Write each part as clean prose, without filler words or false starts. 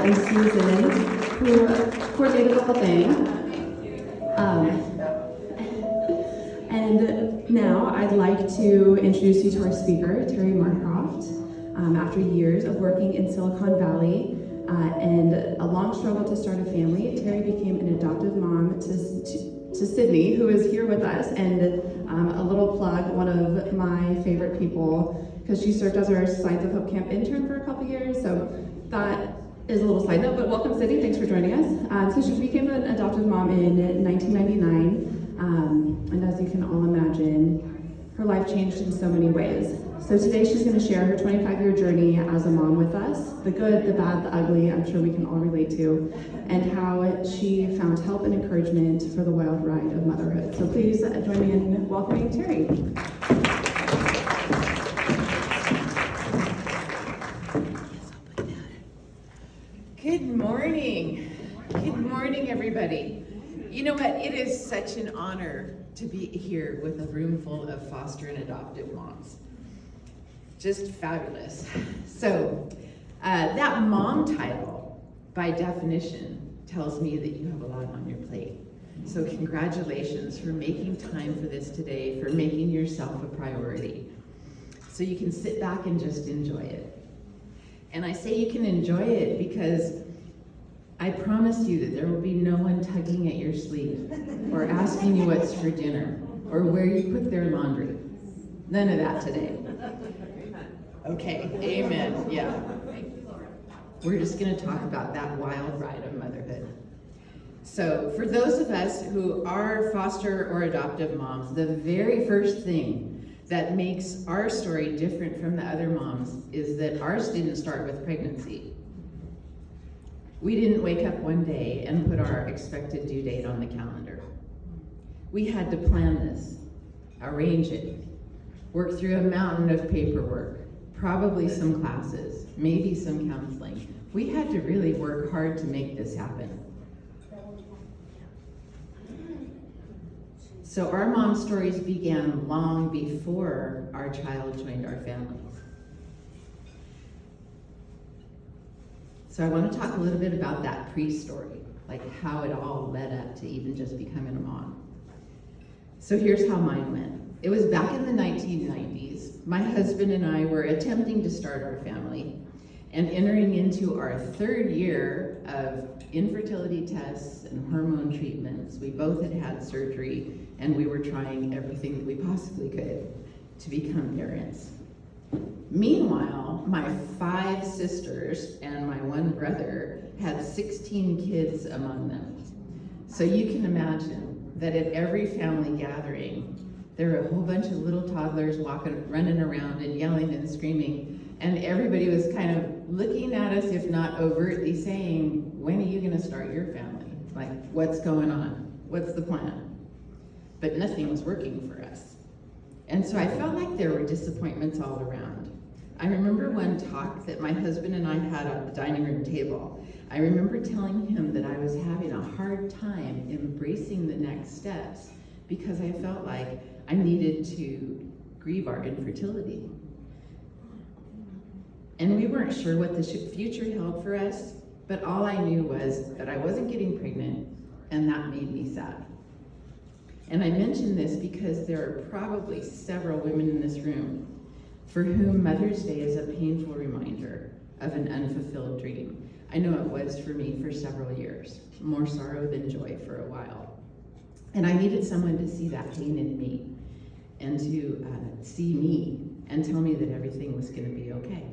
and Susan, who coordinated the whole thing. And now I'd like to introduce you to our speaker, Terri Marcroft. After years of working in Silicon Valley and a long struggle to start a family, Terri became an adoptive mom to Sydney, who is here with us, and a little plug, one of my favorite people, because she served as our Signs of Hope Camp intern for a couple years, so that is a little side note, but welcome Sydney, thanks for joining us. So she became an adoptive mom in 1999, and as you can all imagine, her life changed in so many ways. So today she's going to share her 25-year journey as a mom with us, the good, the bad, the ugly, I'm sure we can all relate to, and how she found help and encouragement for the wild ride of motherhood. So please join me in welcoming Terri. Good morning. Good morning, everybody. You know what? It is such an honor to be here with a room full of foster and adoptive moms. Just fabulous. So that mom title, by definition, tells me that you have a lot on your plate. So congratulations for making time for this today, for making yourself a priority. So you can sit back and just enjoy it. And I say you can enjoy it because I promise you that there will be no one tugging at your sleeve or asking you what's for dinner or where you put their laundry. None of that today. Okay, amen, yeah. We're just gonna talk about that wild ride of motherhood. So for those of us who are foster or adoptive moms, the very first thing that makes our story different from the other moms is that ours didn't start with pregnancy. We didn't wake up one day and put our expected due date on the calendar. We had to plan this, arrange it, work through a mountain of paperwork, probably some classes, maybe some counseling. We had to really work hard to make this happen. So our mom stories began long before our child joined our families. So I want to talk a little bit about that pre-story, like how it all led up to even just becoming a mom. So here's how mine went. It was back in the 1990s. My husband and I were attempting to start our family and entering into our third year of infertility tests and hormone treatments. We both had had surgery and we were trying everything that we possibly could to become parents. Meanwhile, my 5 sisters and my 1 brother had 16 kids among them. So you can imagine that at every family gathering, there were a whole bunch of little toddlers running around and yelling and screaming, and everybody was kind of looking at us, if not overtly saying, when are you gonna start your family? Like, what's going on? What's the plan? But nothing was working for us. And so I felt like there were disappointments all around. I remember one talk that my husband and I had at the dining room table. I remember telling him that I was having a hard time embracing the next steps because I felt like I needed to grieve our infertility. And we weren't sure what the future held for us, but all I knew was that I wasn't getting pregnant, and that made me sad. And I mention this because there are probably several women in this room for whom Mother's Day is a painful reminder of an unfulfilled dream. I know it was for me for several years, more sorrow than joy for a while. And I needed someone to see that pain in me and to see me and tell me that everything was gonna be okay.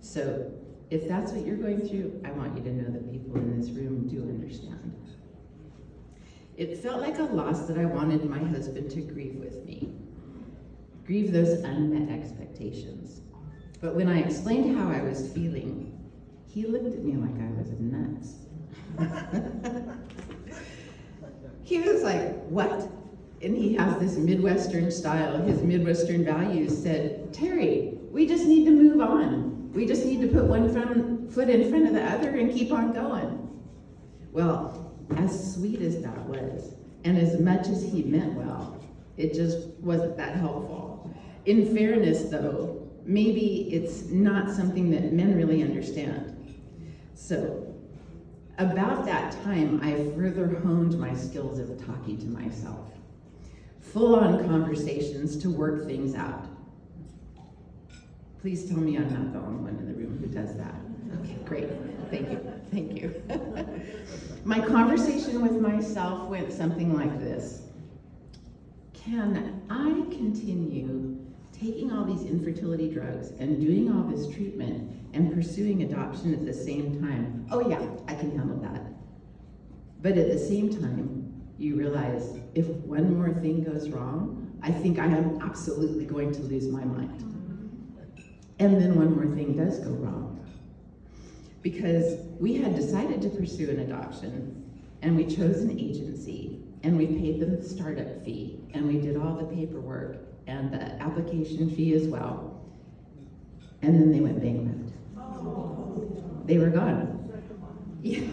So if that's what you're going through, I want you to know that people in this room do understand. It felt like a loss that I wanted my husband to grieve with me, grieve those unmet expectations. But when I explained how I was feeling, he looked at me like I was nuts. He was like, what? And he has this Midwestern style, his Midwestern values said, Terri, we just need to move on. We just need to put one foot in front of the other and keep on going. Well, as sweet as that was, and as much as he meant well, it just wasn't that helpful. In fairness though, maybe it's not something that men really understand. So, about that time, I further honed my skills of talking to myself. Full-on conversations to work things out. Please tell me I'm not the only one in the room who does that. Okay, great. Thank you. Thank you. My conversation with myself went something like this. Can I continue taking all these infertility drugs and doing all this treatment and pursuing adoption at the same time? Oh yeah, I can handle that. But at the same time, you realize if one more thing goes wrong, I think I am absolutely going to lose my mind. And then one more thing does go wrong. Because we had decided to pursue an adoption, and we chose an agency, and we paid them the startup fee, and we did all the paperwork and the application fee as well. And then they went bankrupt. They were gone. Yeah.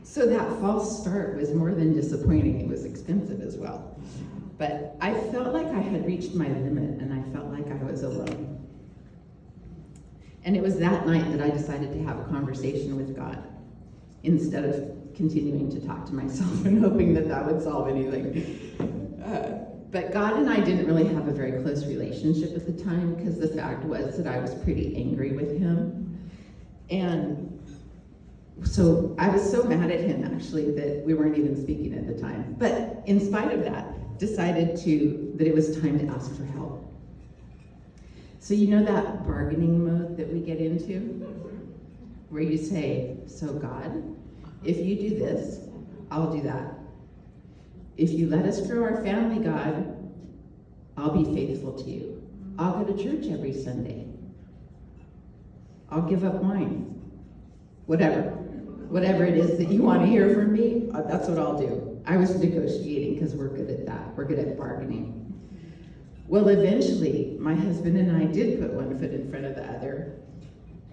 So that false start was more than disappointing, it was expensive as well. But I felt like I had reached my limit, and I felt like I was alone. And it was that night that I decided to have a conversation with God, instead of continuing to talk to myself and hoping that that would solve anything. But God and I didn't really have a very close relationship at the time, because the fact was that I was pretty angry with him. And so I was so mad at him, actually, that we weren't even speaking at the time. But in spite of that, decided that it was time to ask for help. So you know that bargaining mode that we get into? Where you say, so God, if you do this, I'll do that. If you let us grow our family, God, I'll be faithful to you. I'll go to church every Sunday. I'll give up wine. Whatever it is that you want to hear from me, that's what I'll do. I was negotiating, because we're good at that. We're good at bargaining. Well, eventually, my husband and I did put one foot in front of the other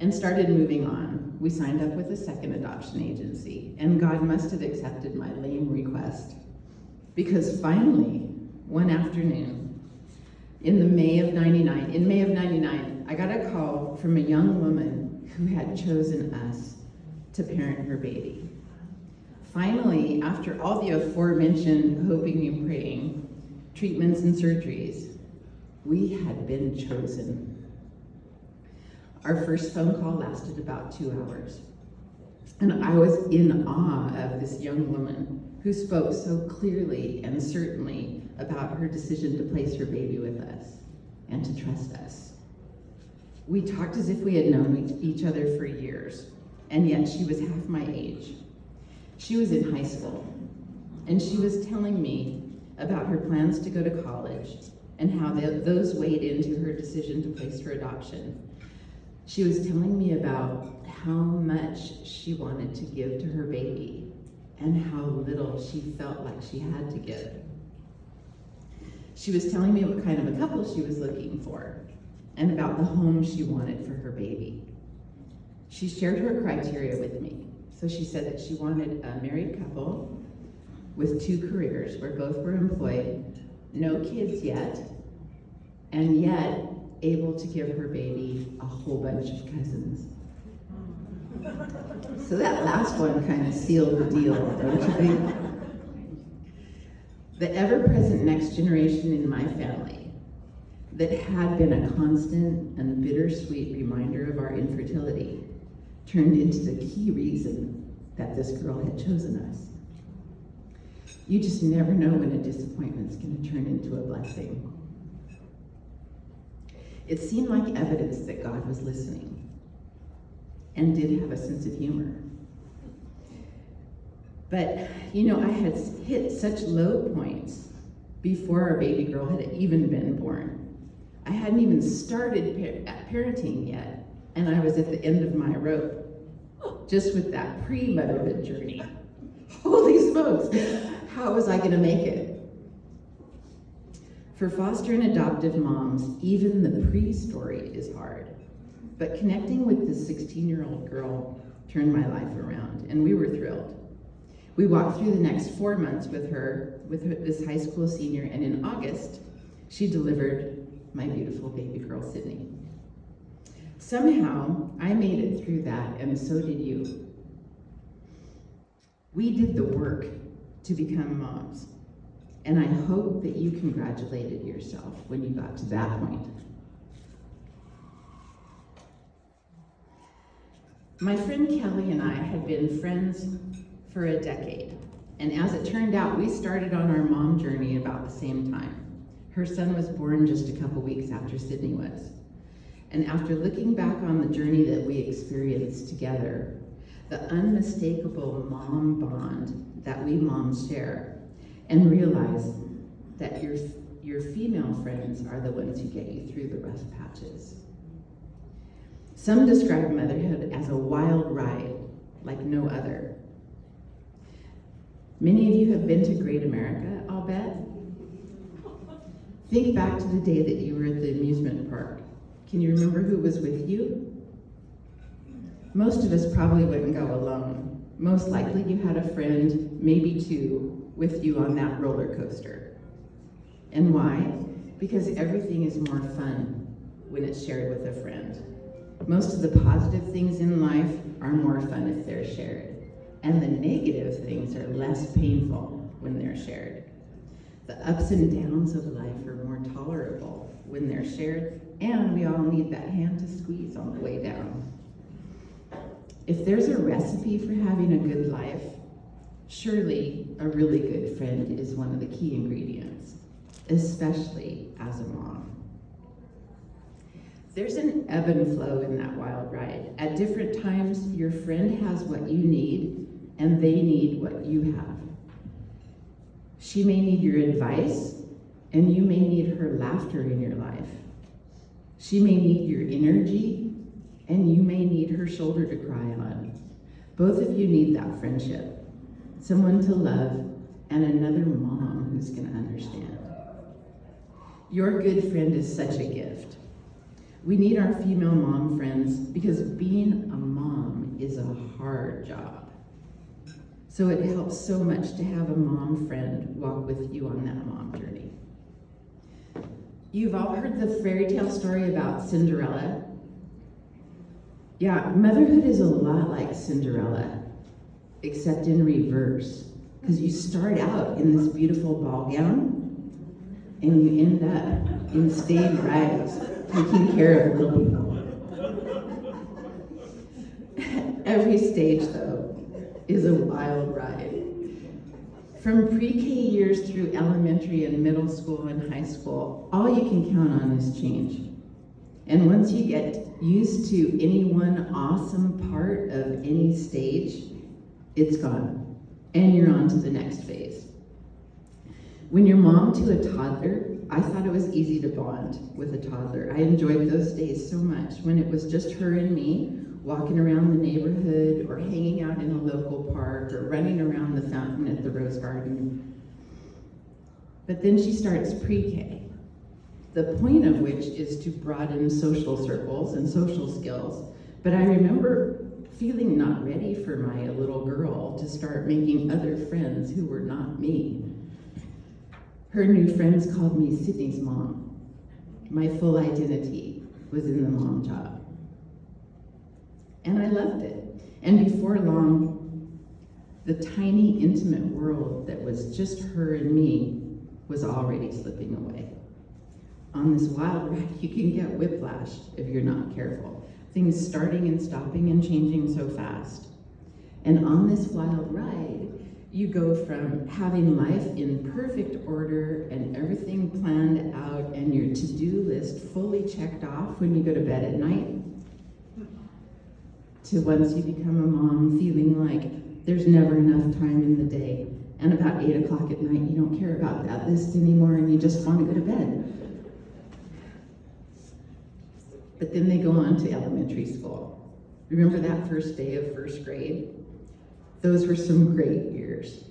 and started moving on. We signed up with a second adoption agency, and God must have accepted my lame request, because finally, one afternoon, in May of 99, I got a call from a young woman who had chosen us to parent her baby. Finally, after all the aforementioned hoping and praying, treatments and surgeries, we had been chosen. Our first phone call lasted about 2 hours. And I was in awe of this young woman who spoke so clearly and certainly about her decision to place her baby with us and to trust us. We talked as if we had known each other for years, and yet she was half my age. She was in high school, and she was telling me about her plans to go to college and how those weighed into her decision to place for adoption. She was telling me about how much she wanted to give to her baby and how little she felt like she had to give. She was telling me what kind of a couple she was looking for and about the home she wanted for her baby. She shared her criteria with me. So she said that she wanted a married couple with 2 careers where both were employed, no kids yet, and yet able to give her baby a whole bunch of cousins. So that last one kind of sealed the deal, don't you think? The ever-present next generation in my family that had been a constant and bittersweet reminder of our infertility turned into the key reason that this girl had chosen us. You just never know when a disappointment's going to turn into a blessing. It seemed like evidence that God was listening and did have a sense of humor. But, you know, I had hit such low points before our baby girl had even been born. I hadn't even started parenting yet, and I was at the end of my rope, just with that pre-motherhood journey. Holy smokes, how was I going to make it? For foster and adoptive moms, even the pre-story is hard. But connecting with this 16-year-old girl turned my life around, and we were thrilled. We walked through the next 4 months with her, this high school senior, and in August, she delivered my beautiful baby girl, Sydney. Somehow, I made it through that, and so did you. We did the work to become moms, and I hope that you congratulated yourself when you got to that point. My friend Kelly and I had been friends for a decade, and as it turned out, we started on our mom journey about the same time. Her son was born just a couple weeks after Sydney was. And after looking back on the journey that we experienced together, the unmistakable mom bond that we moms share, and realize that your female friends are the ones who get you through the rough patches. Some describe motherhood as a wild ride, like no other. Many of you have been to Great America, I'll bet. Think back to the day that you were at the amusement park. Can you remember who was with you? Most of us probably wouldn't go alone. Most likely you had a friend, maybe two, with you on that roller coaster. And why? Because everything is more fun when it's shared with a friend. Most of the positive things in life are more fun if they're shared. And the negative things are less painful when they're shared. The ups and downs of life are more tolerable when they're shared, and we all need that hand to squeeze on the way down. If there's a recipe for having a good life, surely a really good friend is one of the key ingredients, especially as a mom. There's an ebb and flow in that wild ride. At different times, your friend has what you need, and they need what you have. She may need your advice, and you may need her laughter in your life. She may need your energy, and you may need her shoulder to cry on. Both of you need that friendship, someone to love, and another mom who's gonna understand. Your good friend is such a gift. We need our female mom friends because being a mom is a hard job. So it helps so much to have a mom friend walk with you on that mom journey. You've all heard the fairy tale story about Cinderella. Yeah, motherhood is a lot like Cinderella, except in reverse. Because you start out in this beautiful ball gown, and you end up in stained rags, taking care of little people. Every stage, though, is a wild ride. From pre-K years through elementary and middle school and high school, all you can count on is change. And once you get used to any one awesome part of any stage, it's gone, and you're on to the next phase. When you're mom to a toddler, I thought it was easy to bond with a toddler. I enjoyed those days so much when it was just her and me, walking around the neighborhood or hanging out in a local park or running around the fountain at the Rose Garden. But then she starts pre-K, the point of which is to broaden social circles and social skills. But I remember feeling not ready for my little girl to start making other friends who were not me. Her new friends called me Sydney's mom. My full identity was in the mom job. And I loved it. And before long, the tiny, intimate world that was just her and me was already slipping away. On this wild ride, you can get whiplash if you're not careful. Things starting and stopping and changing so fast. And on this wild ride, you go from having life in perfect order and everything planned out and your to-do list fully checked off when you go to bed at night, to once you become a mom feeling like there's never enough time in the day, and about 8 o'clock at night you don't care about that list anymore and you just want to go to bed. But then they go on to elementary school. Remember that first day of first grade? Those were some great years.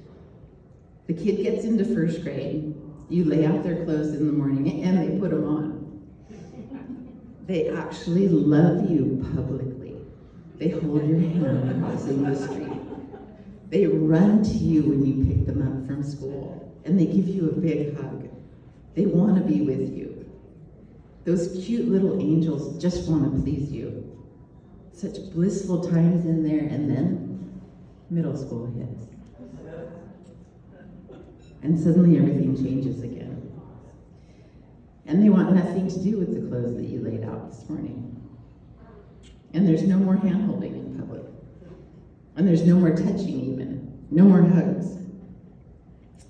The kid gets into first grade, you lay out their clothes in the morning and they put them on. They actually love you publicly. They hold your hand crossing the street. They run to you when you pick them up from school, and they give you a big hug. They want to be with you. Those cute little angels just want to please you. Such blissful times in there, and then middle school hits. And suddenly everything changes again. And they want nothing to do with the clothes that you laid out this morning. And there's no more hand-holding in public. And there's no more touching even. No more hugs.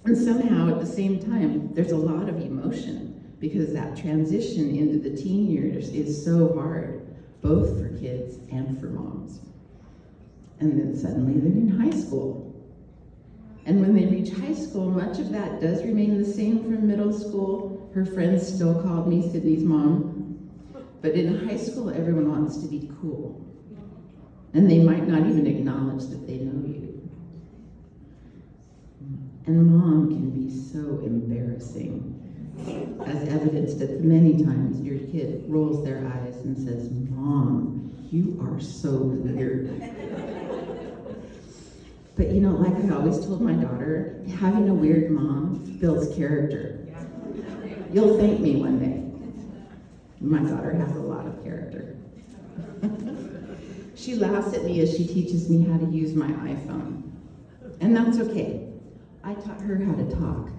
And somehow at the same time, there's a lot of emotion because that transition into the teen years is so hard, both for kids and for moms. And then suddenly they're in high school. And when they reach high school, much of that does remain the same from middle school. Her friends still called me Sydney's mom. But in high school, everyone wants to be cool. And they might not even acknowledge that they know you. And mom can be so embarrassing, as evidenced at the many times your kid rolls their eyes and says, "Mom, you are so weird." But you know, like I always told my daughter, having a weird mom builds character. You'll thank me one day. My daughter has a lot of character. She laughs at me as she teaches me how to use my iPhone. And that's okay. I taught her how to talk.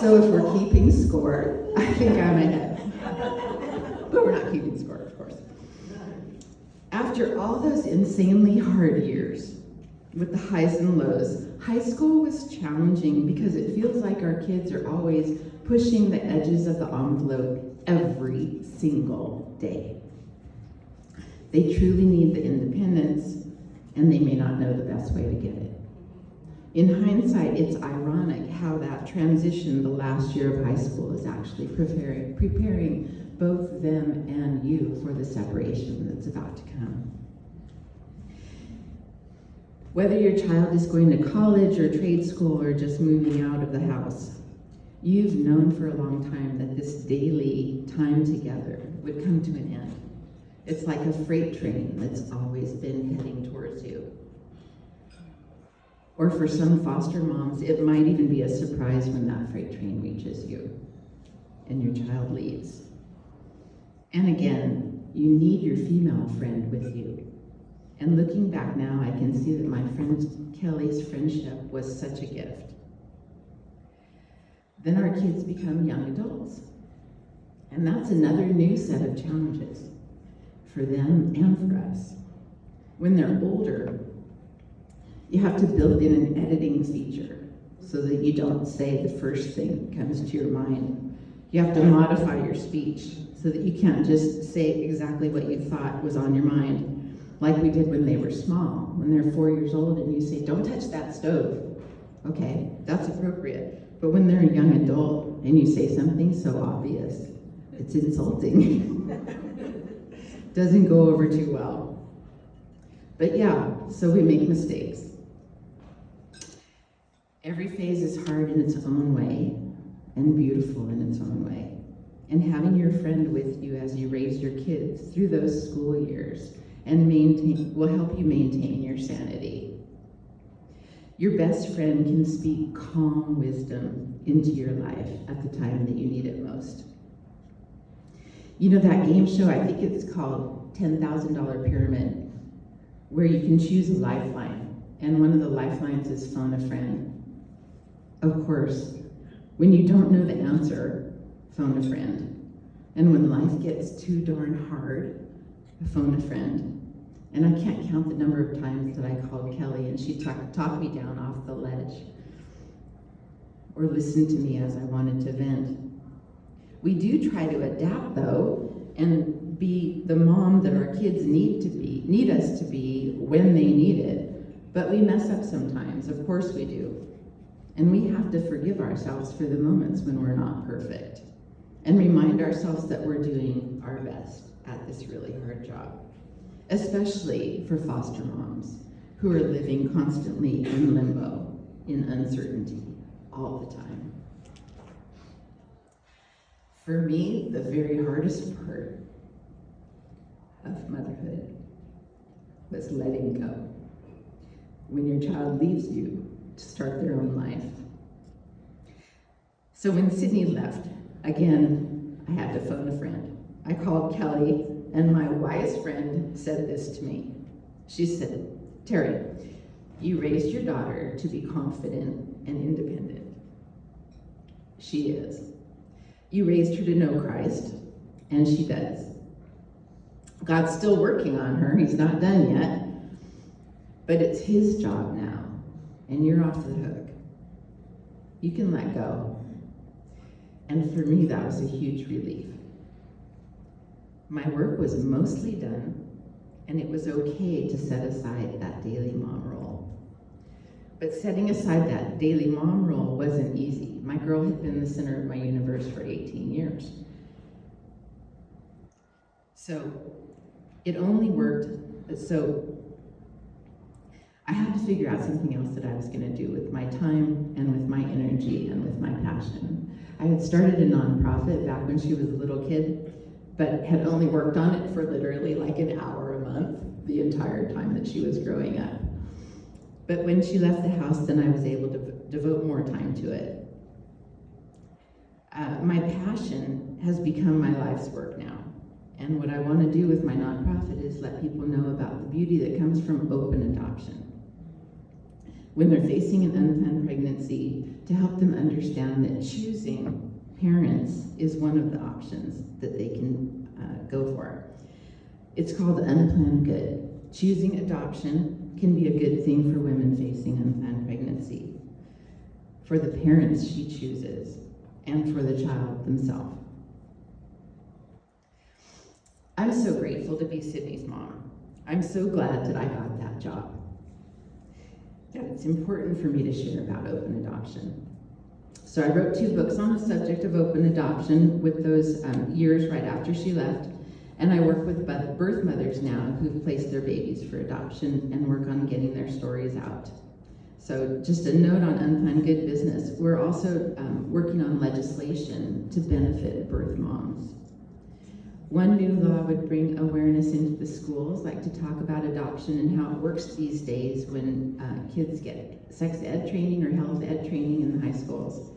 So if we're keeping score, I think I'm ahead. But we're not keeping score, of course. After all those insanely hard years, with the highs and lows, high school was challenging because it feels like our kids are always pushing the edges of the envelope every single day. They truly need the independence, and they may not know the best way to get it. In hindsight, it's ironic how that transition, the last year of high school, is actually preparing both them and you for the separation that's about to come. Whether your child is going to college or trade school or just moving out of the house, you've known for a long time that this daily time together would come to an end. It's like a freight train that's always been heading towards you. Or for some foster moms, it might even be a surprise when that freight train reaches you and your child leaves. And again, you need your female friend with you. And looking back now, I can see that my friend Kelly's friendship was such a gift. Then our kids become young adults. And that's another new set of challenges for them and for us. When they're older, you have to build in an editing feature so that you don't say the first thing that comes to your mind. You have to modify your speech so that you can't just say exactly what you thought was on your mind, like we did when they were small. When they're 4 years old and you say, "Don't touch that stove." Okay, that's appropriate. But when they're a young adult and you say something so obvious, it's insulting. Doesn't go over too well. But yeah, so we make mistakes. Every phase is hard in its own way and beautiful in its own way. And having your friend with you as you raise your kids through those school years and will help you maintain your sanity. Your best friend can speak calm wisdom into your life at the time that you need it most. You know that game show, I think it's called $10,000 Pyramid, where you can choose a lifeline, and one of the lifelines is phone a friend. Of course, when you don't know the answer, phone a friend. And when life gets too darn hard, phone a friend. And I can't count the number of times that I called Kelly and she talked me down off the ledge, or listened to me as I wanted to vent. We do try to adapt though, and be the mom that our kids need us to be when they need it. But we mess up sometimes, of course we do. And we have to forgive ourselves for the moments when we're not perfect, and remind ourselves that we're doing our best at this really hard job, especially for foster moms who are living constantly in limbo, in uncertainty, all the time. For me, the very hardest part of motherhood was letting go. When your child leaves you to start their own life. So when Sydney left, again, I had to phone a friend. I called Kelly, and my wise friend said this to me. She said, Terri, you raised your daughter to be confident and independent. She is. You raised her to know Christ, and she does. God's still working on her. He's not done yet. But it's his job now, and you're off the hook. You can let go. And for me, that was a huge relief. My work was mostly done, and it was okay to set aside that daily mom role. But setting aside that daily mom role wasn't easy. My girl had been the center of my universe for 18 years. So it only worked, so I had to figure out something else that I was going to do with my time and with my energy and with my passion. I had started a nonprofit back when she was a little kid, but had only worked on it for literally like an hour a month the entire time that she was growing up. But when she left the house, then I was able to devote more time to it. My passion has become my life's work now. And what I want to do with my nonprofit is let people know about the beauty that comes from open adoption. When they're facing an unplanned pregnancy, to help them understand that choosing parents is one of the options that they can go for. It's called unplanned good. Choosing adoption can be a good thing for women facing unplanned pregnancy, for the parents she chooses, and for the child themselves. I'm so grateful to be Sydney's mom. I'm so glad that I got that job. That it's important for me to share about open adoption. So I wrote 2 books on the subject of open adoption with those years right after she left. And I work with birth mothers now who've placed their babies for adoption and work on getting their stories out. So just a note on unplanned good business. We're also working on legislation to benefit birth moms. One new law would bring awareness into the schools, like to talk about adoption and how it works these days when kids get sex ed training or health ed training in the high schools.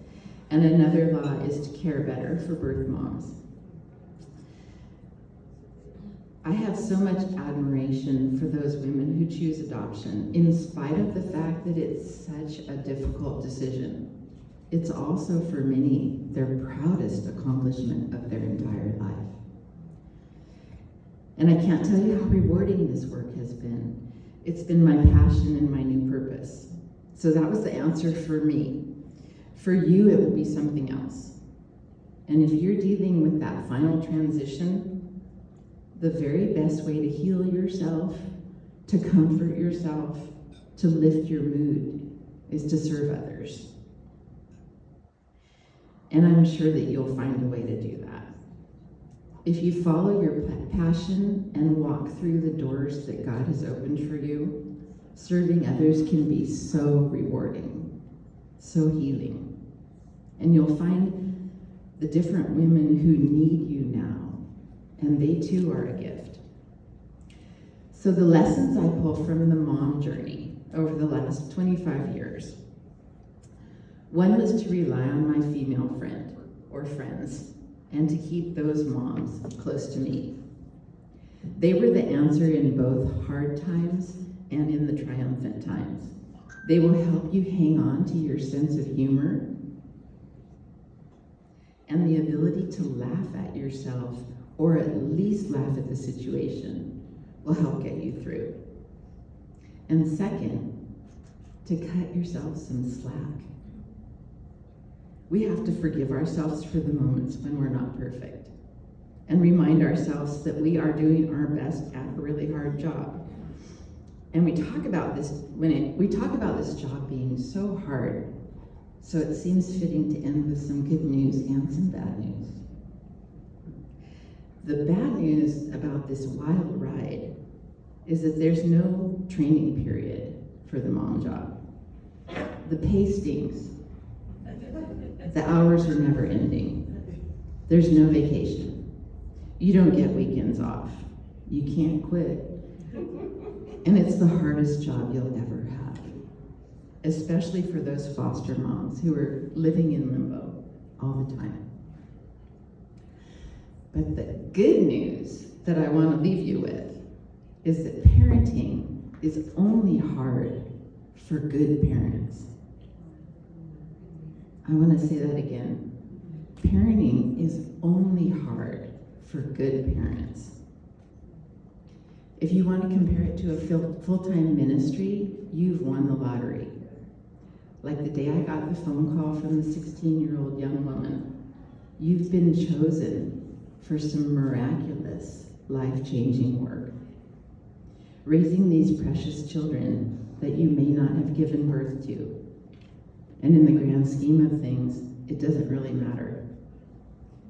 And another law is to care better for birth moms. I have so much admiration for those women who choose adoption, in spite of the fact that it's such a difficult decision. It's also, for many, their proudest accomplishment of their entire life. And I can't tell you how rewarding this work has been. It's been my passion and my new purpose. So that was the answer for me. For you, it will be something else. And if you're dealing with that final transition, the very best way to heal yourself, to comfort yourself, to lift your mood, is to serve others. And I'm sure that you'll find a way to do that. If you follow your passion and walk through the doors that God has opened for you, serving others can be so rewarding, so healing. And you'll find the different women who need you now, and they too are a gift. So the lessons I pull from the mom journey over the last 25 years. One was to rely on my female friend or friends and to keep those moms close to me. They were the answer in both hard times and in the triumphant times. They will help you hang on to your sense of humor and the ability to laugh at yourself, or at least laugh at the situation, will help get you through. And second, to cut yourself some slack. We have to forgive ourselves for the moments when we're not perfect and remind ourselves that we are doing our best at a really hard job. And we talk about this job being so hard, so it seems fitting to end with some good news and some bad news. The bad news about this wild ride is that there's no training period for the mom job. The pay stinks. The hours are never ending. There's no vacation. You don't get weekends off. You can't quit. And it's the hardest job you'll ever have, especially for those foster moms who are living in limbo all the time. But the good news that I want to leave you with is that parenting is only hard for good parents. I want to say that again. Parenting is only hard for good parents. If you want to compare it to a full-time ministry, you've won the lottery. Like the day I got the phone call from the 16-year-old young woman, you've been chosen for some miraculous, life-changing work. Raising these precious children that you may not have given birth to. And in the grand scheme of things, it doesn't really matter.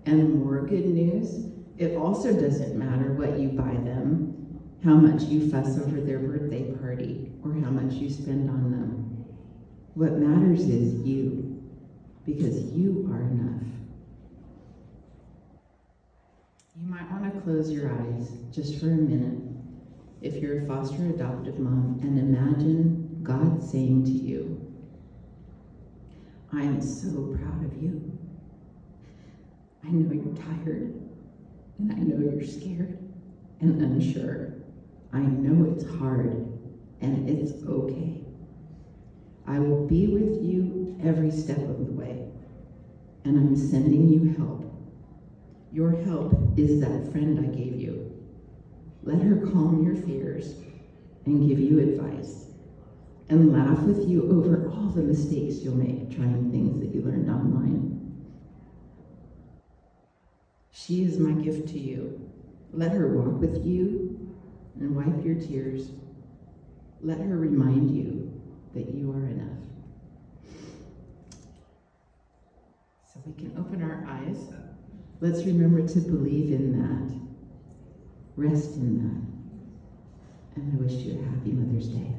And more good news, it also doesn't matter what you buy them, how much you fuss over their birthday party, or how much you spend on them. What matters is you, because you are enough. You might want to close your eyes just for a minute if you're a foster adoptive mom and imagine God saying to you, I am so proud of you. I know you're tired, and I know you're scared and unsure. I know it's hard, and it's okay. I will be with you every step of the way, and I'm sending you help. Your help is that friend I gave you. Let her calm your fears and give you advice, and laugh with you over all the mistakes you'll make trying things that you learned online. She is my gift to you. Let her walk with you and wipe your tears. Let her remind you that you are enough. So we can open our eyes. Let's remember to believe in that. Rest in that. And I wish you a happy Mother's Day.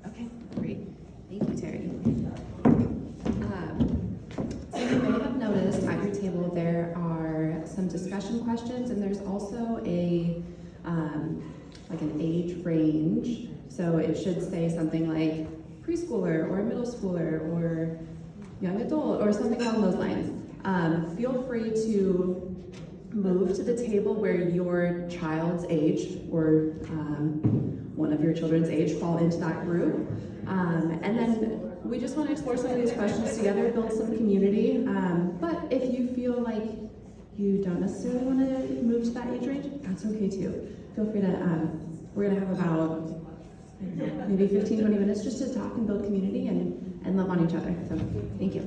Okay, great. Thank you, Terri. So you may have noticed at your table there are some discussion questions, and there's also a like an age range. So it should say something like preschooler or middle schooler or young adult or something along those lines. Feel free to move to the table where your child's age or one of your children's age fall into that group. And then we just want to explore some of these questions together, build some community. But if you feel like you don't necessarily want to move to that age range, that's okay too. Feel free to, we're going to have about maybe 15, 20 minutes just to talk and build community and love on each other. So thank you.